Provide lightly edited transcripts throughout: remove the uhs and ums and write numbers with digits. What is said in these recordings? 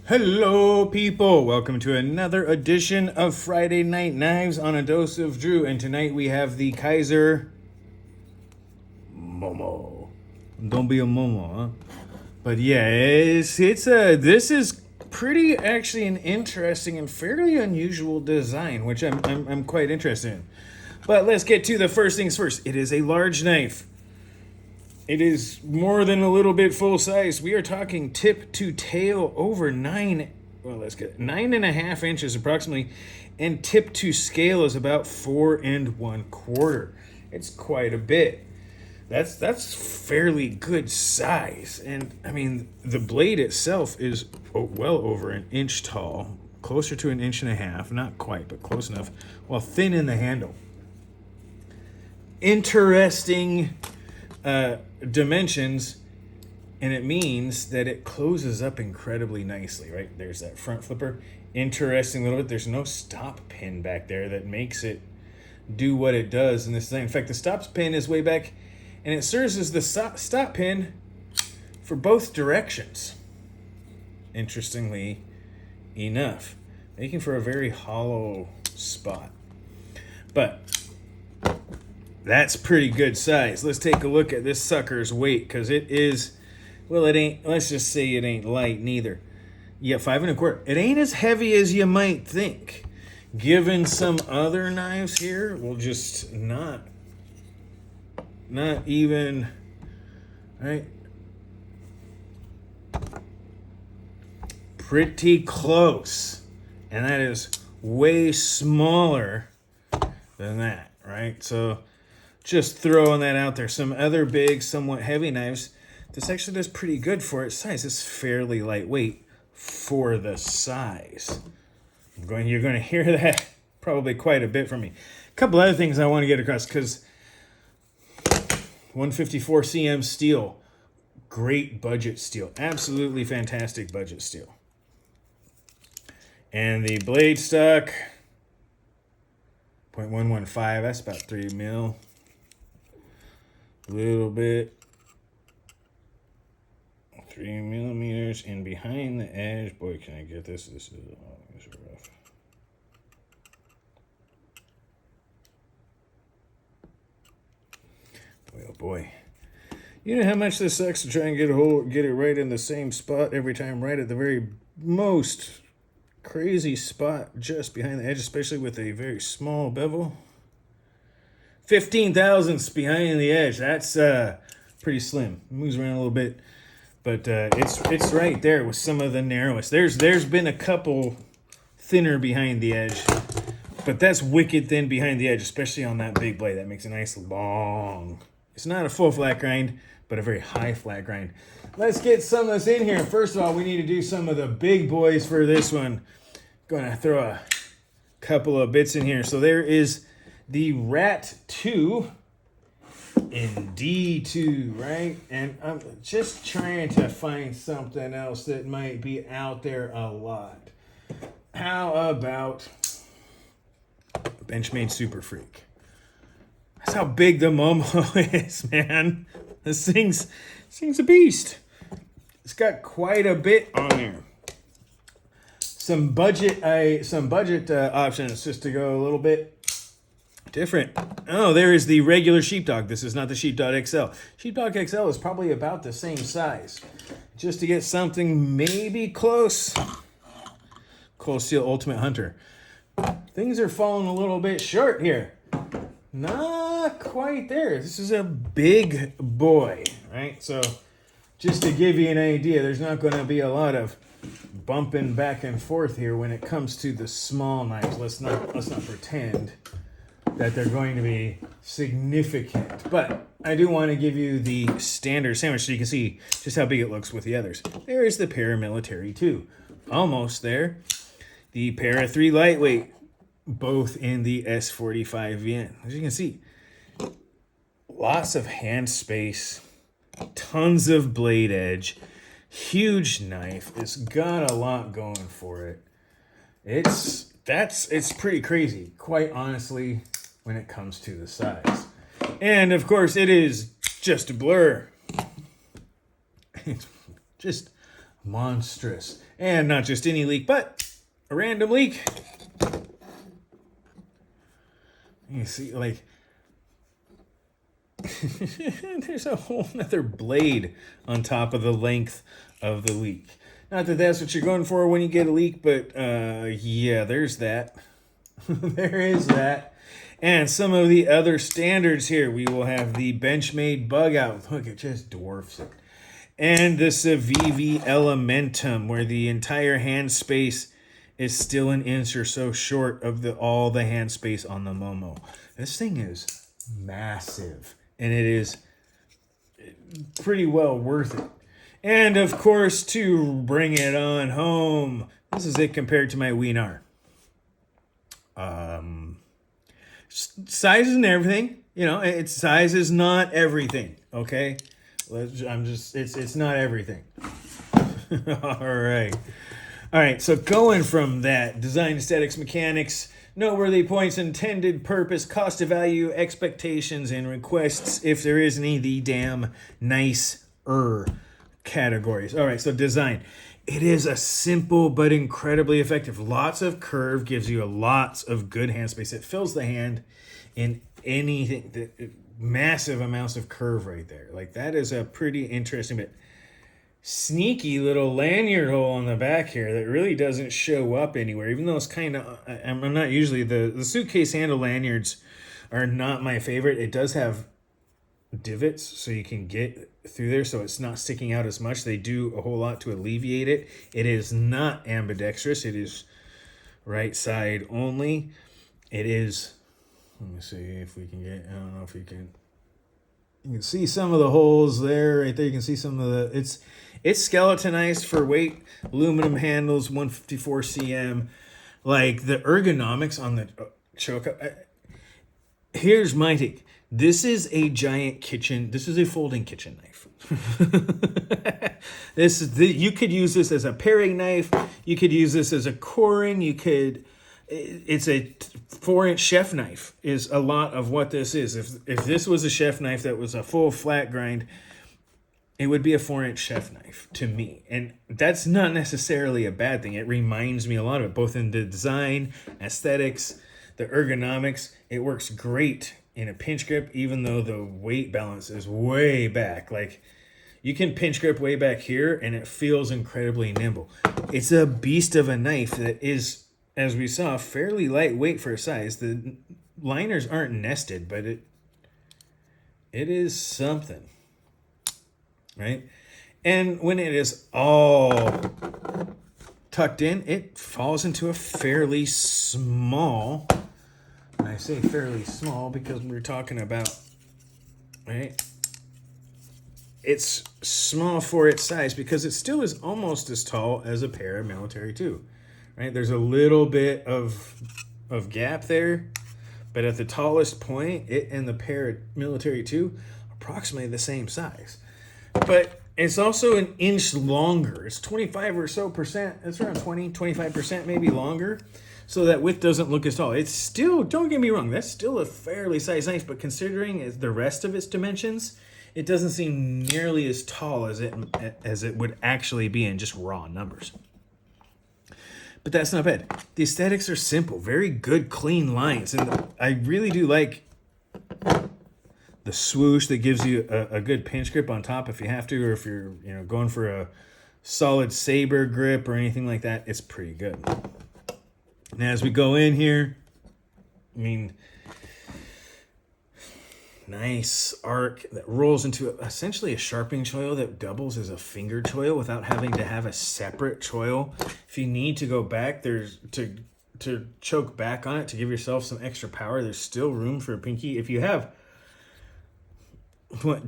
Hello, people. Welcome to another edition of Friday Night Knives on a Dose of Drew. And tonight we have the Kizer Momo. Don't be a Momo, huh? But yeah, this is pretty actually an interesting and fairly unusual design, which I'm quite interested in. But let's get to the first things first. It is a large knife. It is more than a little bit full size. We are talking tip to tail over 9.5 inches approximately, and tip to scale is about 4 1/4. It's quite a bit. That's fairly good size, and I mean the blade itself is well over an inch tall, closer to 1.5 inches, not quite, but close enough, while thin in the handle. Interesting dimensions, and it means that it closes up incredibly nicely, right? There's that front flipper. Interesting little bit. There's no stop pin back there that makes it do what it does in this thing. In fact, the stop pin is way back, and it serves as the stop pin for both directions. Interestingly enough, making for a very hollow spot. But that's pretty good size. Let's take a look at this sucker's weight, because it is, well, it ain't, let's just say it ain't light neither. Yeah, 5 1/4. It ain't as heavy as you might think. Given some other knives here, well, just not even, right? Pretty close. And that is way smaller than that, right? So just throwing that out there. Some other big, somewhat heavy knives, this actually does pretty good for its size. It's fairly lightweight for the size. You're going to hear that probably quite a bit from me. A couple other things I want to get across, because 154 cm steel, great budget steel, absolutely fantastic budget steel. And the blade stock, 0.115, that's about 3 mil. Little bit, 3 millimeters, and behind the edge, boy, can I get this? This is rough. Boy, oh boy. You know how much this sucks to try and get it right in the same spot every time, right at the very most crazy spot just behind the edge, especially with a very small bevel. 15 thousandths behind the edge. That's pretty slim. It moves around a little bit, but it's right there with some of the narrowest. There's been a couple thinner behind the edge, but that's wicked thin behind the edge, especially on that big blade. That makes a nice long. It's not a full flat grind, but a very high flat grind. Let's get some of this in here. First of all, we need to do some of the big boys for this one. Gonna throw a couple of bits in here. So there is the Rat 2 in D2, right? And I'm just trying to find something else that might be out there a lot. How about Benchmade Super Freak? That's how big the Momo is, man. This thing's a beast. It's got quite a bit on there. Some budget options just to go a little bit different. Oh, there is the regular Sheepdog. This is not the Sheepdog XL. Sheepdog XL is probably about the same size. Just to get something maybe close. Cold Steel Ultimate Hunter. Things are falling a little bit short here. Not quite there. This is a big boy, right? So just to give you an idea, there's not going to be a lot of bumping back and forth here when it comes to the small knives. Let's not pretend that they're going to be significant. But I do want to give you the standard sandwich so you can see just how big it looks with the others. There is the Paramilitary 2. Almost there. The Para 3 Lightweight, both in the S45VN. As you can see, lots of hand space, tons of blade edge, huge knife. It's got a lot going for it. It's pretty crazy, quite honestly, when it comes to the size. And of course, it is just a blur. It's just monstrous. And not just any leak, but a random leak. You see, like, there's a whole nother blade on top of the length of the leak. Not that that's what you're going for when you get a leak, but yeah, there's that. There is that. And some of the other standards here. We will have the Benchmade bug out. Look, it just dwarfs it. And the Civivi Elementum, where the entire hand space is still an inch or so short of all the hand space on the Momo. This thing is massive, and it is pretty well worth it. And of course, to bring it on home, this is it compared to my Wiener. Size and everything, you know, its size is not everything. Okay, it's not everything. All right. So going from that, design, aesthetics, mechanics, noteworthy points, intended purpose, cost to value, expectations, and requests, if there is any, the damn nice-er categories. All right. So design. It is a simple but incredibly effective. Lots of curve gives you lots of good hand space. It fills the hand in anything. Massive amounts of curve right there. Like, that is a pretty interesting bit. Sneaky little lanyard hole on the back here that really doesn't show up anywhere, even though it's kind of, I'm not usually, the suitcase handle lanyards are not my favorite. It does have divots so you can get through there, so it's not sticking out as much. They do a whole lot to alleviate it. It is not ambidextrous. It is right side only. It is, let me see if we can get, I don't know if you can see some of the holes there, right there. You can see some of the, it's skeletonized for weight, aluminum handles, 154 cm. Like, the ergonomics on the choke. Here's my take. This is a giant kitchen. This is a folding kitchen knife. You could use this as a paring knife. You could use this as a coring. It's a 4-inch chef knife is a lot of what this is. If this was a chef knife that was a full flat grind, it would be a 4-inch chef knife to me. And that's not necessarily a bad thing. It reminds me a lot of it, both in the design, aesthetics, the ergonomics. It works great in a pinch grip, even though the weight balance is way back. Like, you can pinch grip way back here and it feels incredibly nimble. It's a beast of a knife that is, as we saw, fairly lightweight for a size. The liners aren't nested, but it is something, right? And when it is all tucked in, it falls into a fairly small, and I say fairly small because we're talking about, right? It's small for its size because it still is almost as tall as a paramilitary 2, right? There's a little bit of gap there, but at the tallest point, it and the paramilitary 2 approximately the same size. But it's also an inch longer. It's 25 or so percent. It's around 25% maybe longer. So that width doesn't look as tall. It's still, don't get me wrong, that's still a fairly sized knife, but considering the rest of its dimensions, it doesn't seem nearly as tall as it would actually be in just raw numbers. But that's not bad. The aesthetics are simple, very good, clean lines. And I really do like the swoosh that gives you a good pinch grip on top if you have to, or if you're going for a solid saber grip or anything like that. It's pretty good. Now, as we go in here, I mean, nice arc that rolls into essentially a sharpening choil that doubles as a finger choil without having to have a separate choil. If you need to go back, there's to choke back on it to give yourself some extra power. There's still room for a pinky. If you have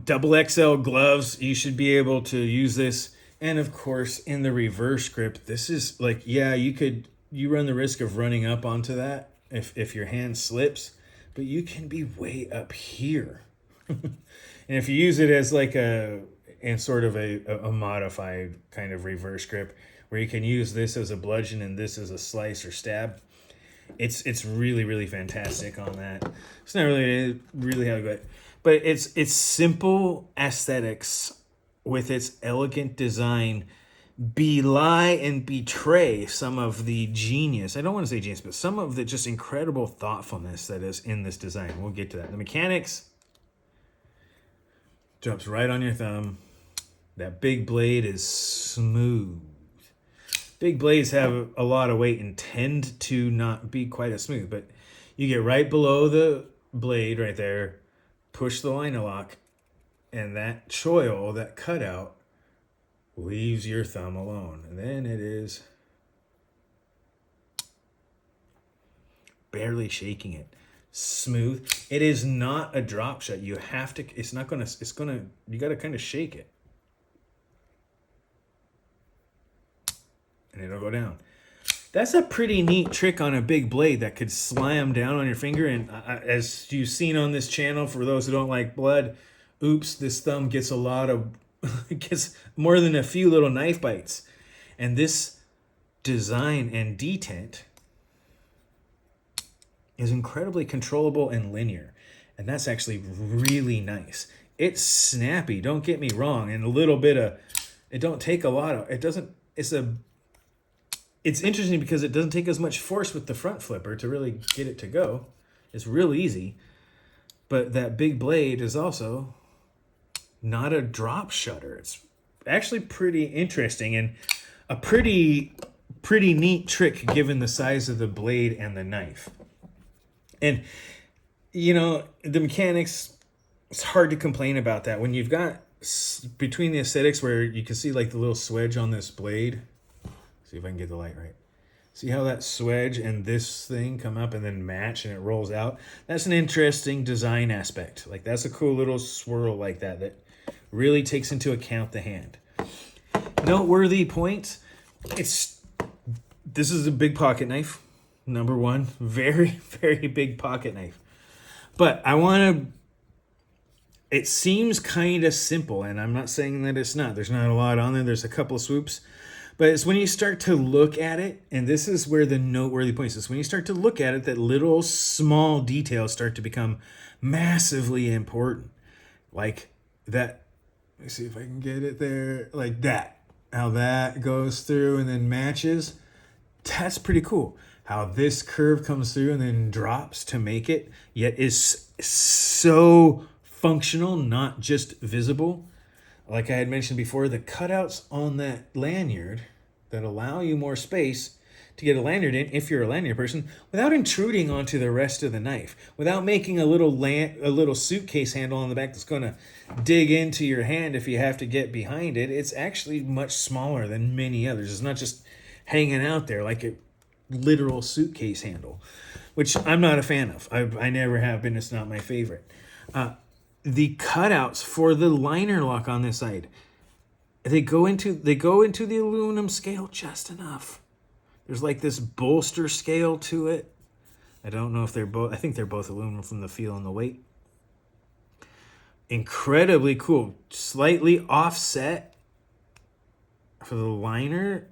double XL gloves, you should be able to use this. And of course, in the reverse grip, this is like, yeah, you run the risk of running up onto that if your hand slips, but you can be way up here. And if you use it as like a modified kind of reverse grip, where you can use this as a bludgeon and this as a slice or stab, it's really, really fantastic on that. It's not really how good, but it's simple aesthetics with its elegant design belie and betray some of the genius. I don't want to say genius, but some of the just incredible thoughtfulness that is in this design. We'll get to that. The mechanics drops right on your thumb. That big blade is smooth. Big blades have a lot of weight and tend to not be quite as smooth, but you get right below the blade right there, push the liner lock, and that choil, that cutout, leaves your thumb alone. And then it is barely shaking it. Smooth. It is not a drop shot. You have to, you got to kind of shake it. And it'll go down. That's a pretty neat trick on a big blade that could slam down on your finger. And as you've seen on this channel, for those who don't like blood, oops, this thumb gets gets more than a few little knife bites. And this design and detent is incredibly controllable and linear. And that's actually really nice. It's snappy, don't get me wrong. And a little bit of, it don't take a lot of, it doesn't, it's interesting because it doesn't take as much force with the front flipper to really get it to go. It's real easy. But that big blade is also not a drop shutter. It's actually pretty interesting and a pretty neat trick given the size of the blade and the knife. And, you know, the mechanics, it's hard to complain about that. When you've got, between the aesthetics where you can see like the little swedge on this blade, see if I can get the light right. See how that swedge and this thing come up and then match and it rolls out? That's an interesting design aspect. Like that's a cool little swirl like that really takes into account the hand. Noteworthy points. This is a big pocket knife. Number one, very, very big pocket knife. But it seems kind of simple, and I'm not saying that it's not. There's not a lot on there. There's a couple of swoops. But it's when you start to look at it, and this is where the noteworthy points is. When you start to look at it, that little small details start to become massively important. Like that, let me see if I can get it there, like that. How that goes through and then matches. That's pretty cool. How this curve comes through and then drops to make it, yet is so functional, not just visible. Like I had mentioned before, the cutouts on that lanyard that allow you more space to get a lanyard in, if you're a lanyard person, without intruding onto the rest of the knife, without making a little suitcase handle on the back that's going to dig into your hand if you have to get behind it. It's actually much smaller than many others. It's not just hanging out there like a literal suitcase handle, which I'm not a fan of. I never have been. It's not my favorite. The cutouts for the liner lock on this side, they go into the aluminum scale just enough. There's like this bolster scale to it. I don't know if they're both. I think they're both aluminum from the feel and the weight. Incredibly cool. Slightly offset for the liner.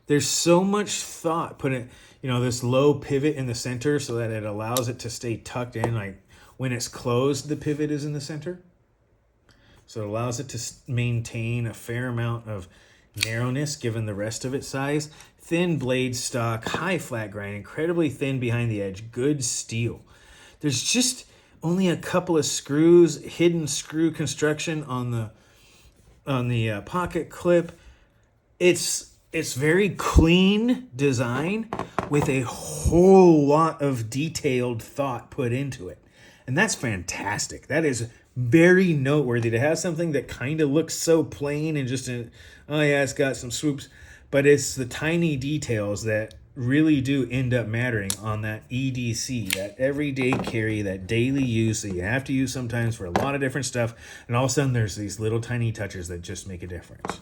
There's so much thought put in. This low pivot in the center so that it allows it to stay tucked in. Like when it's closed, the pivot is in the center. So it allows it to maintain a fair amount of narrowness given the rest of its size. Thin blade stock, high flat grind, incredibly thin behind the edge, good steel. There's just only a couple of screws, hidden screw construction on the pocket clip. It's very clean design with a whole lot of detailed thought put into it. And that's fantastic. That is very noteworthy to have something that kind of looks so plain and just, it's got some swoops. But it's the tiny details that really do end up mattering on that EDC, that everyday carry, that daily use that you have to use sometimes for a lot of different stuff. And all of a sudden there's these little tiny touches that just make a difference.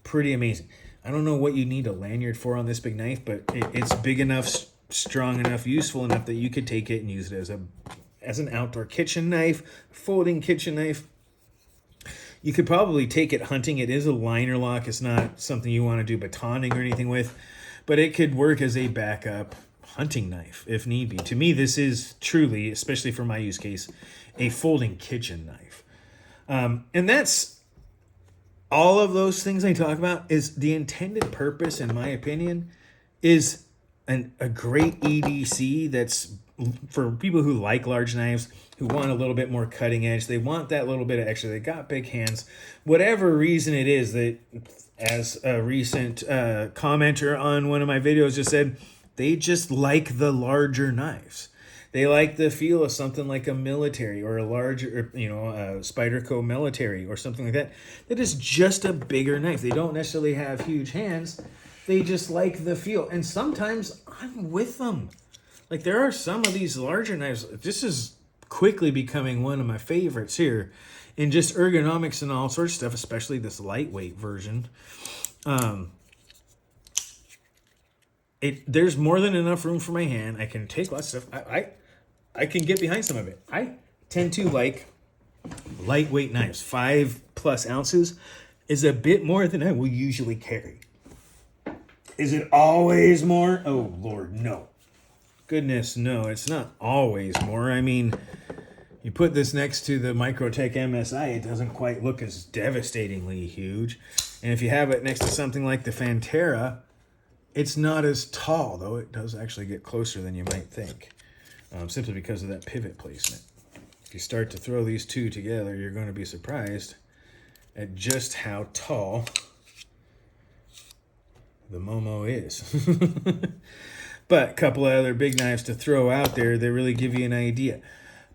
Pretty amazing. I don't know what you need a lanyard for on this big knife, but it's big enough, strong enough, useful enough that you could take it and use it as an outdoor kitchen knife, folding kitchen knife. You could probably take it hunting. It is a liner lock. It's not something you want to do batoning or anything with, but it could work as a backup hunting knife if need be. To me, this is truly, especially for my use case, a folding kitchen knife. And that's all of those things I talk about is the intended purpose, in my opinion, is a great EDC that's for people who like large knives, who want a little bit more cutting edge. They want that little bit of extra. They got big hands. Whatever reason it is that, as a recent commenter on one of my videos just said, they just like the larger knives. They like the feel of something like a military or a larger, a Spyderco military or something like that. That is just a bigger knife. They don't necessarily have huge hands. They just like the feel. And sometimes I'm with them. Like, there are some of these larger knives. This is quickly becoming one of my favorites here in just ergonomics and all sorts of stuff, especially this lightweight version. There's more than enough room for my hand. I can take lots of stuff. I can get behind some of it. I tend to like lightweight knives. 5+ ounces is a bit more than I will usually carry. Is it always more? Oh, Lord, no. Goodness, no, it's not always more. I mean, you put this next to the Microtech MSI, it doesn't quite look as devastatingly huge. And if you have it next to something like the Fantera, it's not as tall, though it does actually get closer than you might think, simply because of that pivot placement. If you start to throw these two together, you're going to be surprised at just how tall the Momo is. But a couple of other big knives to throw out there that really give you an idea.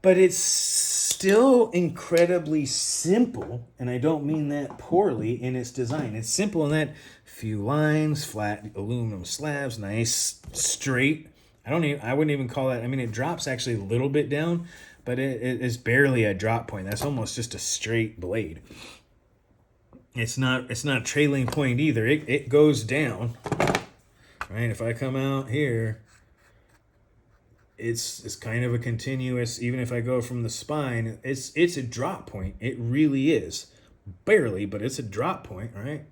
But it's still incredibly simple, and I don't mean that poorly, in its design. It's simple in that few lines, flat aluminum slabs, nice, straight. I wouldn't even call that, I mean, it drops actually a little bit down, but it is barely a drop point. That's almost just a straight blade. It's not a trailing point either. It goes down. Right, if I come out here, it's kind of a continuous, even if I go from the spine, it's a drop point. It really is. Barely, but it's a drop point, right?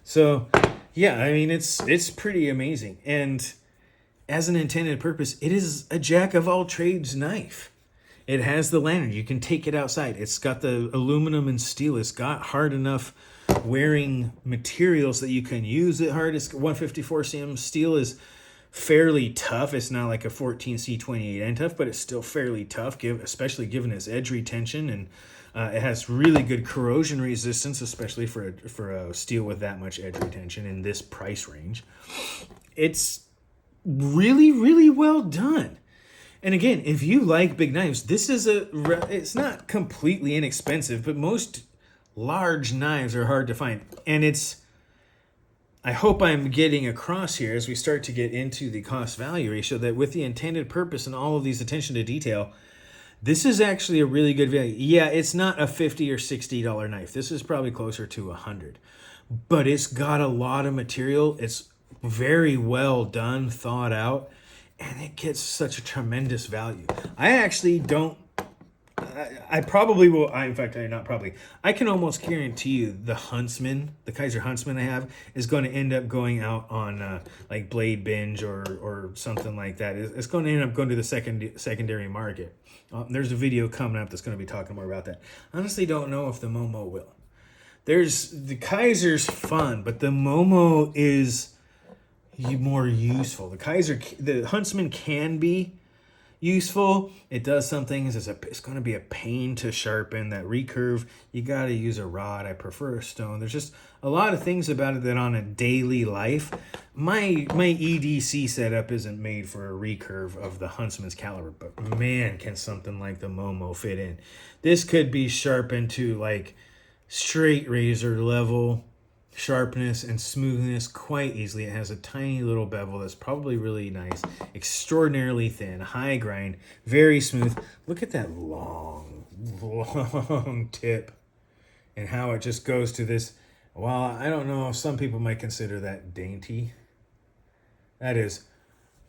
So, yeah, I mean, it's pretty amazing. And as an intended purpose, it is a jack of all trades knife. It has the lanyard. You can take it outside. It's got the aluminum and steel. It's got hard enough wearing materials that you can use it hard. It's 154 cm steel is fairly tough. It's not like a 14C 28N tough, but it's still fairly tough, especially given its edge retention, and it has really good corrosion resistance, especially for a steel with that much edge retention in this price range. It's really, really well done. And again, if you like big knives, this is it's not completely inexpensive, but most large knives are hard to find. And I hope I'm getting across here as we start to get into the cost value ratio that with the intended purpose and all of these attention to detail, this is actually a really good value. Yeah, it's not a $50 or $60 knife. This is probably closer to $100, but it's got a lot of material. It's very well done, thought out, and it gets such a tremendous value. I probably will. In fact, not probably. I can almost guarantee you the Huntsman, the Kizer Huntsman I have, is going to end up going out on like Blade Binge or something like that. It's going to end up going to the secondary market. There's a video coming up that's going to be talking more about that. I honestly don't know if the Momo will. The Kizer's fun, but the Momo is more useful. The Huntsman can be useful. It does some things. It's going to be a pain to sharpen. That recurve, you got to use a rod. I prefer a stone. There's just a lot of things about it that on a daily life, my EDC setup isn't made for a recurve of the Huntsman's caliber, but man, can something like the Momo fit in. This could be sharpened to like straight razor level sharpness and smoothness quite easily. It has a tiny little bevel that's probably really nice, extraordinarily thin, high grind, very smooth. Look at that long tip and how it just goes to this. Well, I don't know if some people might consider that dainty. That is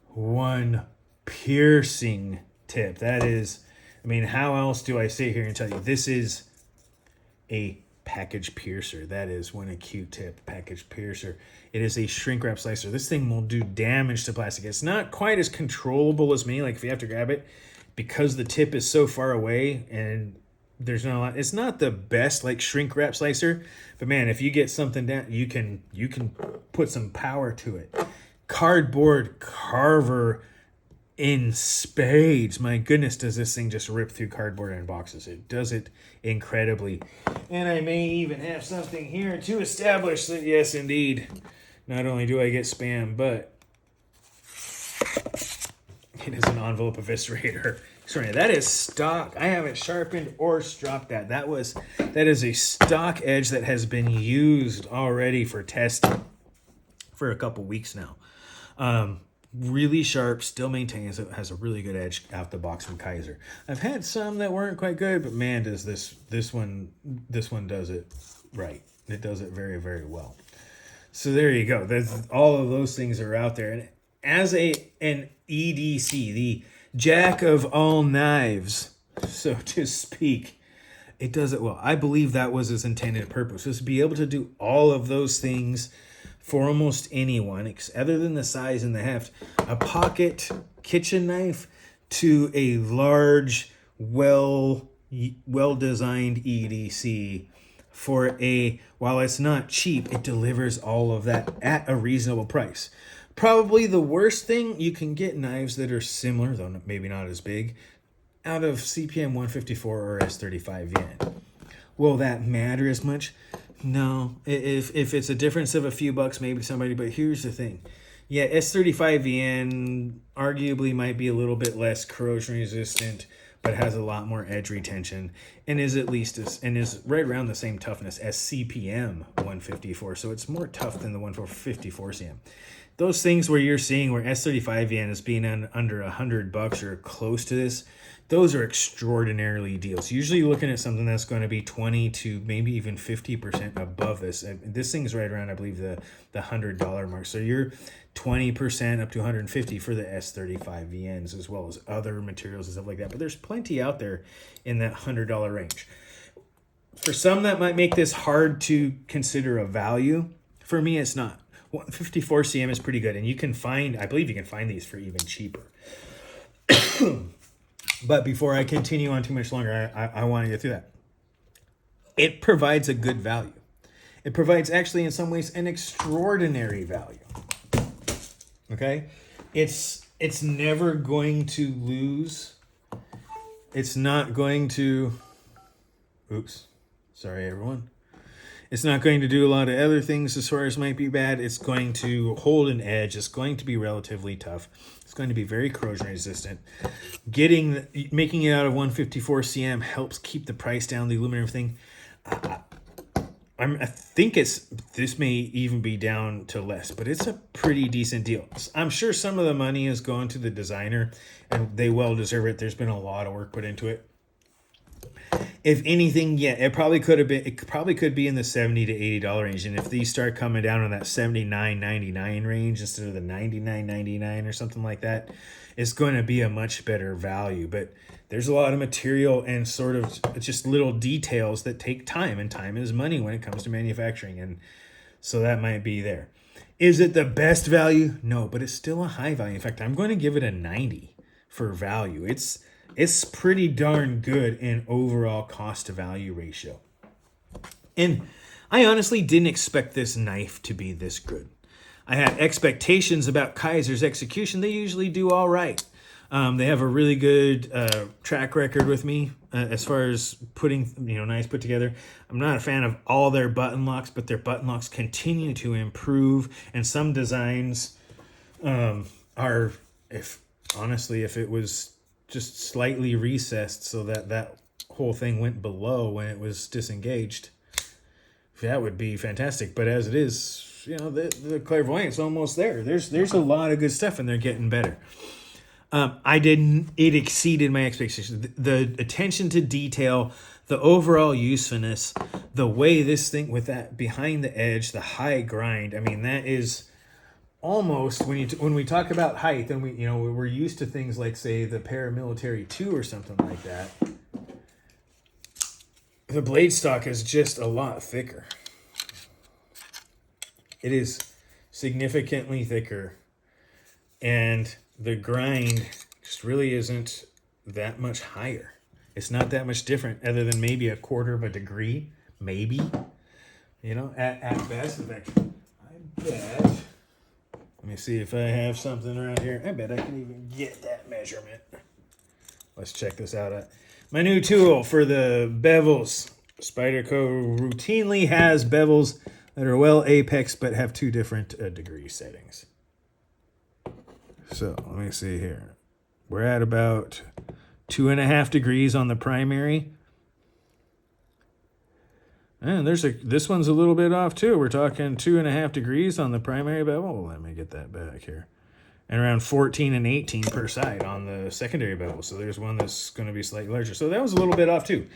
one piercing tip. That is, I mean, how else do I sit here and tell you this is a package piercer? That is one acute tip package piercer. It is a shrink wrap slicer. This thing will do damage to plastic. It's not quite as controllable as me. Like if you have to grab it, because the tip is so far away and there's not a lot. It's not the best like shrink wrap slicer, but man, if you get something down, you can put some power to it. Cardboard carver in spades. My goodness, does this thing just rip through cardboard and boxes? It does it incredibly. And I may even have something here to establish that yes, indeed, not only do I get spam, but it is an envelope eviscerator. Sorry, that is stock. I haven't sharpened or stropped that. That is a stock edge that has been used already for testing for a couple weeks now. Really sharp, still maintains it, has a really good edge out the box from Kizer. I've had some that weren't quite good, but man, does this one does it right. It does it very, very well. So there you go. All of those things are out there. And as an EDC, the jack of all knives, so to speak, it does it well. I believe that was its intended purpose, was to be able to do all of those things for almost anyone, other than the size and the heft. A pocket kitchen knife to a large, well-designed EDC for while it's not cheap, it delivers all of that at a reasonable price. Probably the worst thing, you can get knives that are similar, though maybe not as big, out of CPM 154 or S35VN. Will that matter as much? No. If it's a difference of a few bucks, maybe somebody, but here's the thing. Yeah, S35VN arguably might be a little bit less corrosion resistant, but has a lot more edge retention and is is right around the same toughness as CPM 154. So it's more tough than the 154 CM. Those things where you're seeing where S35VN is being under $100 or close to this, those are extraordinarily deals. Usually you're looking at something that's going to be 20 to maybe even 50% above this. And this thing's right around, I believe, the $100 mark. So you're 20% up to 150 for the S35VNs, as well as other materials and stuff like that. But there's plenty out there in that $100 range. For some, that might make this hard to consider a value. For me, it's not. 154 CM is pretty good, and I believe you can find these for even cheaper. But before I continue on too much longer, I want to get through that. It provides a good value. It provides actually in some ways an extraordinary value. Okay? It's never going to lose. It's not going to... Oops. Sorry, everyone. It's not going to do a lot of other things as far as might be bad. It's going to hold an edge. It's going to be relatively tough. It's going to be very corrosion resistant. Making it out of 154 CM helps keep the price down, the aluminum thing. I think this may even be down to less, but it's a pretty decent deal. I'm sure some of the money is going to the designer, and they well deserve it. There's been a lot of work put into it. If anything, yeah, it probably could be in the $70 to $80 range. And if these start coming down on that $79.99 range instead of the $99.99 or something like that, it's going to be a much better value. But there's a lot of material and sort of just little details that take time, and time is money when it comes to manufacturing. And so that might be there. Is it the best value? No, but it's still a high value. In fact, I'm going to give it a 90 for value. It's pretty darn good in overall cost to value ratio. And I honestly didn't expect this knife to be this good. I had expectations about Kizer's execution. They usually do all right. They have a really good track record with me as far as putting knives put together. I'm not a fan of all their button locks, but their button locks continue to improve. And some designs if it was just slightly recessed so that whole thing went below when it was disengaged, that would be fantastic. But as it is, the clairvoyant's almost there. There's a lot of good stuff, and they're getting better. It exceeded my expectations. The attention to detail, the overall usefulness, the way this thing with that behind the edge, the high grind. I mean, that is almost when we talk about height, and we're used to things like, say, the Paramilitary 2 or something like that. The blade stock is just a lot thicker. It is significantly thicker, and the grind just really isn't that much higher. It's not that much different, other than maybe a quarter of a degree, maybe. You know, at best. In fact, I bet. Let me see if I have something around here. I bet I can even get that measurement. Let's check this out. My new tool for the bevels. Spyderco routinely has bevels that are well apex but have 2 different degree settings. So let me see here. We're at about 2.5 degrees on the primary. And this one's a little bit off too. We're talking 2.5 degrees on the primary bevel. Let me get that back here. And around 14 and 18 per side on the secondary bevel. So there's one that's going to be slightly larger. So that was a little bit off too.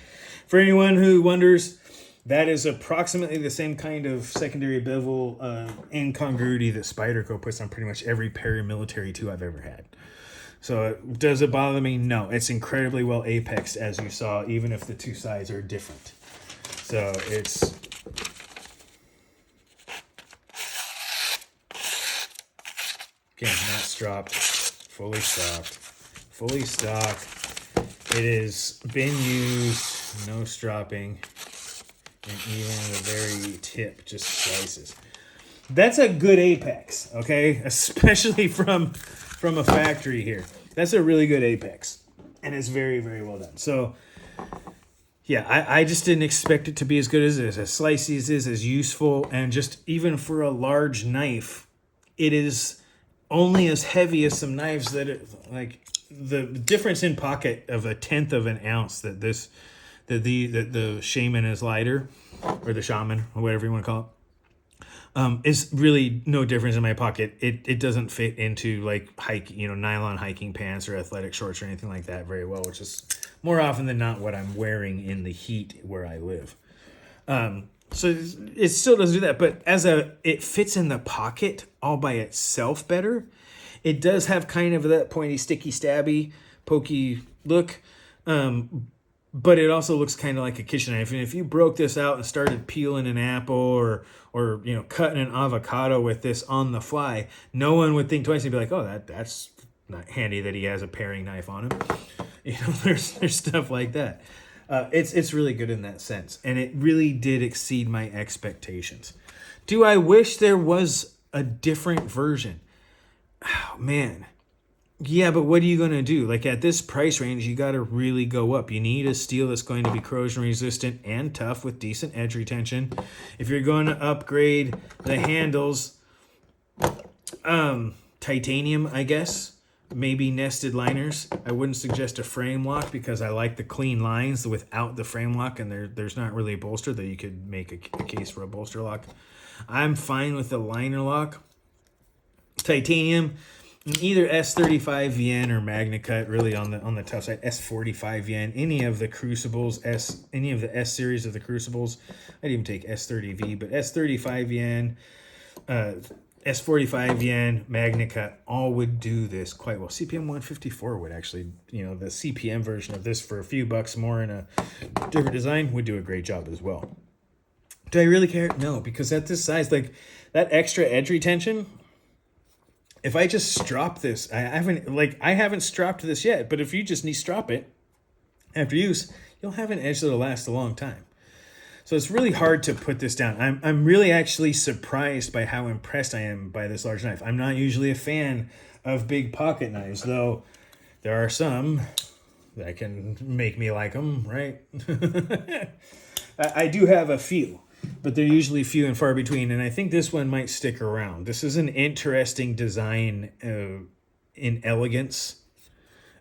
For anyone who wonders, that is approximately the same kind of secondary bevel incongruity that Spyderco puts on pretty much every paramilitary tool I've ever had. So does it bother me? No. It's incredibly well apexed, as you saw, even if the 2 sides are different. So it's... Again, not stropped, fully stocked. It has been used, no stropping, and even the very tip just slices. That's a good apex, okay? Especially from a factory here. That's a really good apex, and it's very, very well done. So, yeah, I just didn't expect it to be as good as it is. As slicey as it is, as useful, and just even for a large knife, it is only as heavy as some knives that like the difference in pocket of 1/10 of an ounce that the shaman is lighter, or the shaman, or whatever you want to call it, is really no difference in my pocket. It doesn't fit into like nylon hiking pants or athletic shorts or anything like that very well, which is more often than not what I'm wearing in the heat where I live. So it still doesn't do that, but it fits in the pocket all by itself better. It does have kind of that pointy, sticky, stabby, pokey look, but it also looks kind of like a kitchen knife. And if you broke this out and started peeling an apple or cutting an avocado with this on the fly, no one would think twice and be like, oh, that's not handy that he has a paring knife on him. There's stuff like that. It's really good in that sense, and it really did exceed my expectations. Do I wish there was a different version? Oh, man. Yeah, but what are you going to do? Like, at this price range, you got to really go up. You need a steel that's going to be corrosion resistant and tough with decent edge retention. If you're going to upgrade the handles, titanium, I guess. Maybe nested liners. I wouldn't suggest a frame lock because I like the clean lines without the frame lock, and there's not really a bolster that you could make a case for a bolster lock. I'm fine with the liner lock. Titanium, either S35VN or MagnaCut, really on the tough side. S45VN, any of the Crucibles, any of the S series of the Crucibles. I'd even take S30V, but S35VN, S45 yen, MagnaCut, all would do this quite well. CPM 154 would actually, the CPM version of this for a few bucks more in a different design would do a great job as well. Do I really care? No, because at this size, like that extra edge retention, if I just strop this, I haven't stropped this yet, but if you just strop it after use, you'll have an edge that'll last a long time. So it's really hard to put this down. I'm really actually surprised by how impressed I am by this large knife. I'm not usually a fan of big pocket knives, though there are some that can make me like them, right? I do have a few, but they're usually few and far between, and I think this one might stick around. This is an interesting design in elegance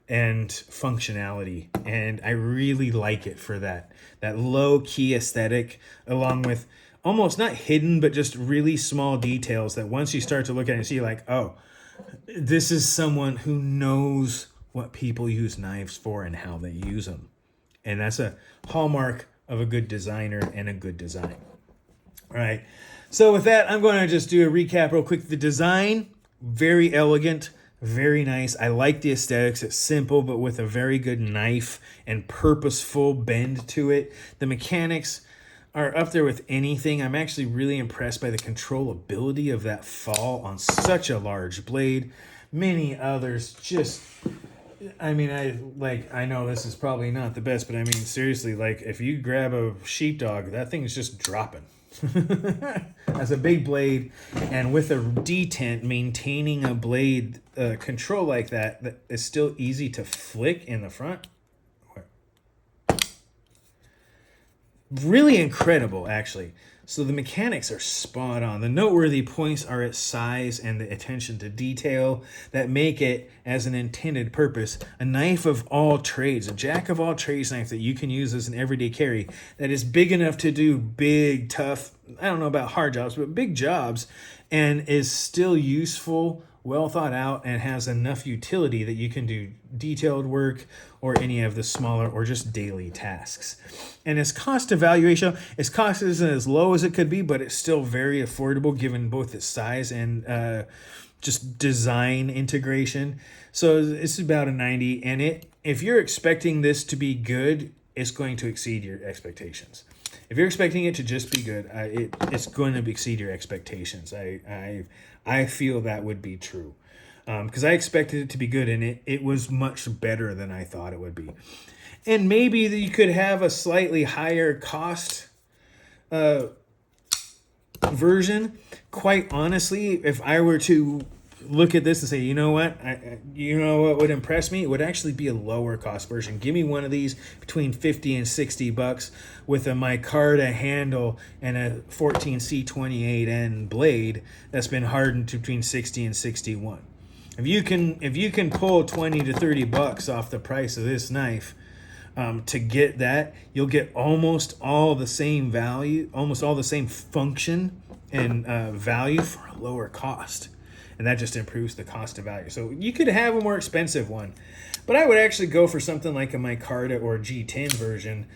and functionality, and I really like it for that low-key aesthetic, along with almost not hidden, but just really small details that once you start to look at it and see, like, oh, this is someone who knows what people use knives for and how they use them. And that's a hallmark of a good designer and a good design. All right, so with that, I'm going to just do a recap real quick. The design, very elegant, very nice. I like the aesthetics. It's simple, but with a very good knife and purposeful bend to it. The mechanics are up there with anything. I'm actually really impressed by the controllability of that fall on such a large blade. Many others just I mean, I know this is probably not the best, but I mean, seriously, like, if you grab a sheepdog, that thing is just dropping. As a big blade, and with a detent, maintaining a blade control like that is still easy to flick in the front. Really incredible, actually. So the mechanics are spot on. The noteworthy points are its size and the attention to detail that make it, as an intended purpose, a knife of all trades, a jack of all trades knife that you can use as an everyday carry that is big enough to do big, tough, I don't know about hard jobs, but big jobs, and is still useful, well thought out, and has enough utility that you can do detailed work or any of the smaller or just daily tasks. And its cost to value ratio, its cost isn't as low as it could be, but it's still very affordable given both its size and just design integration. So it's about a 90, and if you're expecting this to be good, it's going to exceed your expectations. If you're expecting it to just be good, it's going to exceed your expectations. I feel that would be true. Because I expected it to be good, and it was much better than I thought it would be. And maybe you could have a slightly higher cost version. Quite honestly, if I were to look at this and say, you know what would impress me? It would actually be a lower cost version. Give me one of these between 50 and 60 bucks with a micarta handle and a 14C28N blade that's been hardened to between 60 and 61. If you can pull 20 to 30 bucks off the price of this knife, to get that, you'll get almost all the same value, almost all the same function and value for a lower cost. And that just improves the cost of value. So you could have a more expensive one, but I would actually go for something like a micarta or G10 version,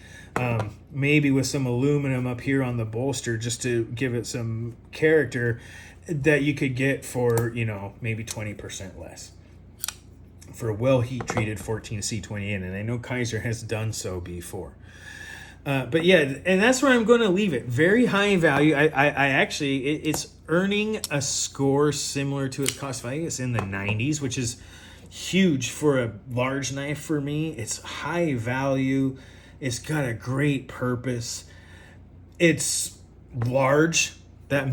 maybe with some aluminum up here on the bolster just to give it some character, that you could get for, maybe 20% less for a well heat treated 14C28N. And I know Kizer has done so before. But yeah, and that's where I'm going to leave it. Very high value. I actually, it's earning a score similar to its cost value. It's in the 90s, which is huge for a large knife for me. It's high value. It's got a great purpose. It's large. That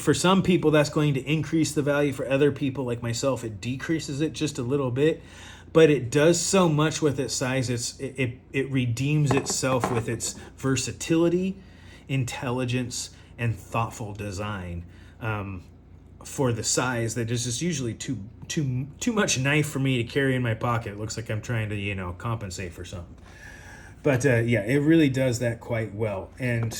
for some people, that's going to increase the value. For other people like myself, it decreases it just a little bit. But it does so much with its size. It redeems itself with its versatility, intelligence, and thoughtful design for the size that is just usually too much knife for me to carry in my pocket. It looks like I'm trying to compensate for something. But yeah, it really does that quite well. And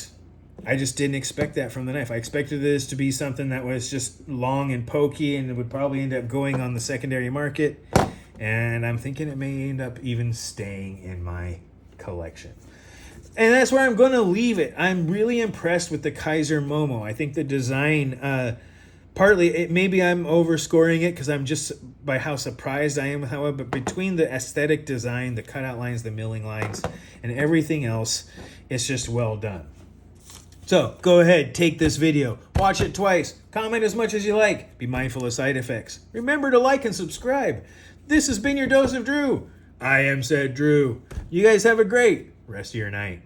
I just didn't expect that from the knife. I expected this to be something that was just long and pokey and it would probably end up going on the secondary market. And I'm thinking it may end up even staying in my collection. And that's where I'm going to leave it. I'm really impressed with the Kizer Momo. I think the design, partly, maybe I'm overscoring it because I'm just by how surprised I am, however, but between the aesthetic design, the cutout lines, the milling lines, and everything else, it's just well done. So go ahead, take this video, watch it twice, comment as much as you like, be mindful of side effects. Remember to like and subscribe. This has been your dose of Drew. I am said Drew. You guys have a great rest of your night.